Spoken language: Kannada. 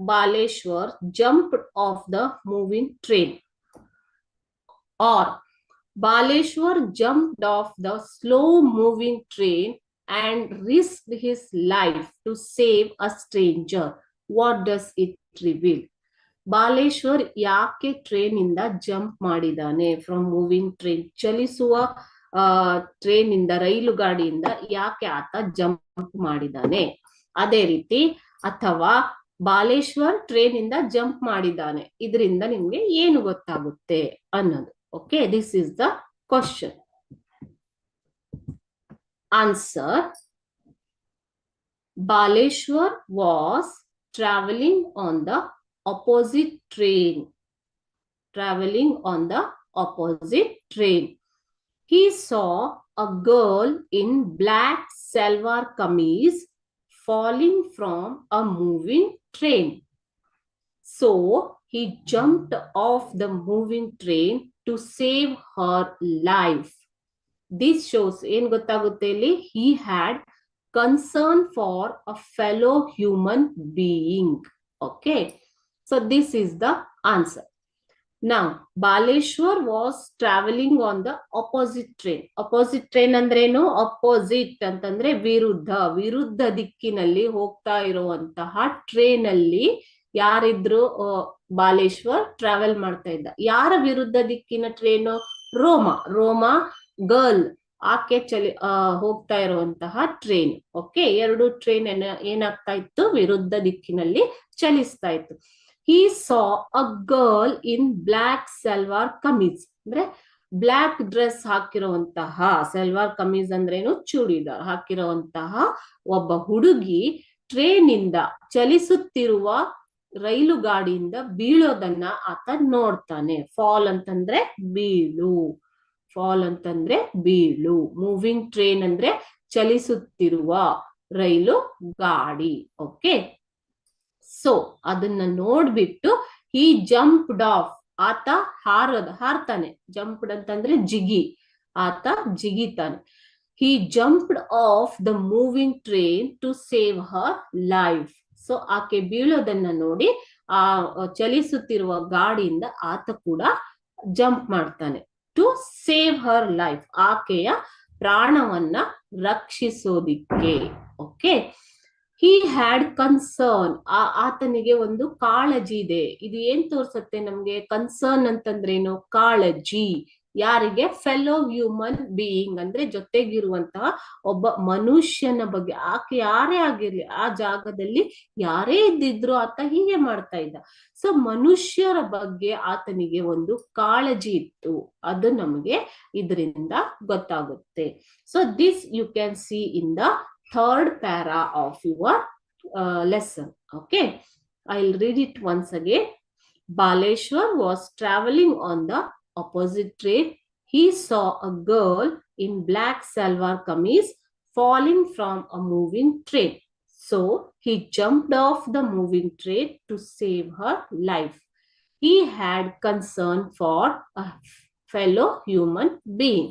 Baleshwar jumped off the moving train. Or Baleshwar jumped off the slow moving train and risked his life to save a stranger. What does it reveal? Baleshwar ಯಾಕೆ ಟ್ರೈನ್ ಇಂದ ಜಂಪ್ ಮಾಡಿದಾನೆ ಫ್ರಮ್ ಮೂವಿಂಗ್ ಟ್ರೈನ್, ಚಲಿಸುವ ಟ್ರೈನ್ ಇಂದ, ರೈಲು ಗಾಡಿಯಿಂದ ಯಾಕೆ ಆತ ಜಂಪ್ ಮಾಡಿದಾನೆ? ಅದೇ ರೀತಿ ಅಥವಾ ಬಾಲೇಶ್ವರ್ ಟ್ರೈನ್ ಇಂದ ಜಂಪ್ ಮಾಡಿದಾನೆ, ಇದರಿಂದ ನಿಮ್ಗೆ ಏನು ಗೊತ್ತಾಗುತ್ತೆ ಅನ್ನೋದು. Okay, this is the question. Answer: Baleshwar was traveling on the opposite train. Traveling on the opposite train. He saw a girl in black salwar kameez falling from a moving train. So he jumped off the moving train to save her life. This shows ಏನು ಗೊತ್ತಾಗುತ್ತೆ ಇಲ್ಲಿ? He had concern for a fellow human being. Okay, so this is the answer. Now Baleshwar was traveling on the opposite train. Opposite train ಅಂದ್ರೇನು? ಅಪೋಸಿಟ್ ಅಂತಂದ್ರೆ ವಿರುದ್ಧ, ವಿರುದ್ಧ ದಿಕ್ಕಿನಲ್ಲಿ ಹೋಗ್ತಾ ಇರುವಂತಹ ಟ್ರೈನ್ ಅಲ್ಲಿ ಯಾರಿದ್ರು? ಬಾಲೇಶ್ವರ್ ಟ್ರಾವೆಲ್ ಮಾಡ್ತಾ ಇದ್ದ. ಯಾರ ವಿರುದ್ಧ ದಿಕ್ಕಿನ ಟ್ರೈನು? ರೋಮಾ ಗರ್ಲ್, ಆಕೆ ಹೋಗ್ತಾ ಇರುವಂತಹ ಟ್ರೈನ್. ಓಕೆ, ಎರಡು ಟ್ರೈನ್ ಏನಾಗ್ತಾ ಇತ್ತು? ವಿರುದ್ಧ ದಿಕ್ಕಿನಲ್ಲಿ ಚಲಿಸ್ತಾ ಇತ್ತು. He saw a girl in black salwar kameez, ಅಂದ್ರೆ ಬ್ಲಾಕ್ ಡ್ರೆಸ್ ಹಾಕಿರುವಂತಹ, ಸಲ್ವಾರ್ ಕಮೀಜ್ ಅಂದ್ರೇನು? ಚೂಡಿದಾರ್ ಹಾಕಿರುವಂತಹ ಒಬ್ಬ ಹುಡುಗಿ ಟ್ರೈನ್ ಇಂದ, ಚಲಿಸುತ್ತಿರುವ ರೈಲು ಗಾಡಿಯಿಂದ ಬೀಳೋದನ್ನ ಆತ ನೋಡ್ತಾನೆ. ಫಾಲ್ ಅಂತಂದ್ರೆ ಬೀಳು, ಫಾಲ್ ಅಂತಂದ್ರೆ ಬೀಳು. ಮೂವಿಂಗ್ ಟ್ರೈನ್ ಅಂದ್ರೆ ಚಲಿಸುತ್ತಿರುವ ರೈಲು ಗಾಡಿ. ಓಕೆ, ಸೊ ಅದನ್ನ ನೋಡ್ಬಿಟ್ಟು ಹಿ ಜಂಪ್ಡ್ ಆಫ್, ಆತ ಹಾರ್ತಾನೆ. ಜಂಪ್ಡ್ ಅಂತಂದ್ರೆ ಜಿಗಿ, ಆತ ಜಿಗಿತಾನೆ. He jumped off the moving train to save her life. So ಆಕೆ ಬೀಳೋದನ್ನ ನೋಡಿ ಆ ಚಲಿಸುತ್ತಿರುವ ಗಾಡಿಯಿಂದ ಆತ ಕೂಡ ಜಂಪ್ ಮಾಡ್ತಾನೆ. ಟು ಸೇವ್ ಹರ್ ಲೈಫ್, ಆಕೆಯ ಪ್ರಾಣವನ್ನ ರಕ್ಷಿಸೋದಿಕ್ಕೆ. ಓಕೆ, ಹಿ ಹ್ಯಾಡ್ ಕನ್ಸರ್ನ್, ಆತನಿಗೆ ಒಂದು ಕಾಳಜಿ ಇದೆ. ಇದು ಏನ್ ತೋರ್ಸತ್ತೆ ನಮ್ಗೆ? ಕನ್ಸರ್ನ್ ಅಂತಂದ್ರೇನು? ಕಾಳಜಿ. ಯಾರಿಗೆ? ಫೆಲೋ ಹ್ಯೂಮನ್ ಬೀಯಿಂಗ್ ಅಂದ್ರೆ ಜೊತೆಗಿರುವಂತಹ ಒಬ್ಬ ಮನುಷ್ಯನ ಬಗ್ಗೆ. ಆಕೆ ಯಾರೇ ಆಗಿರ್ಲಿ, ಆ ಜಾಗದಲ್ಲಿ ಯಾರೇ ಇದ್ದಿದ್ರು ಆತ ಹೀಗೆ ಮಾಡ್ತಾ ಇದ್ದ. ಸೊ ಮನುಷ್ಯರ ಬಗ್ಗೆ ಆತನಿಗೆ ಒಂದು ಕಾಳಜಿ ಇತ್ತು, ಅದು ನಮಗೆ ಇದರಿಂದ ಗೊತ್ತಾಗುತ್ತೆ. So this you can see in the third para of your lesson. Okay, I'll read it once again. Baleshwar was traveling on the opposite train. He saw a girl in black salwar kameez falling from a moving train. So he jumped off the moving train to save her life. He had concern for a fellow human being.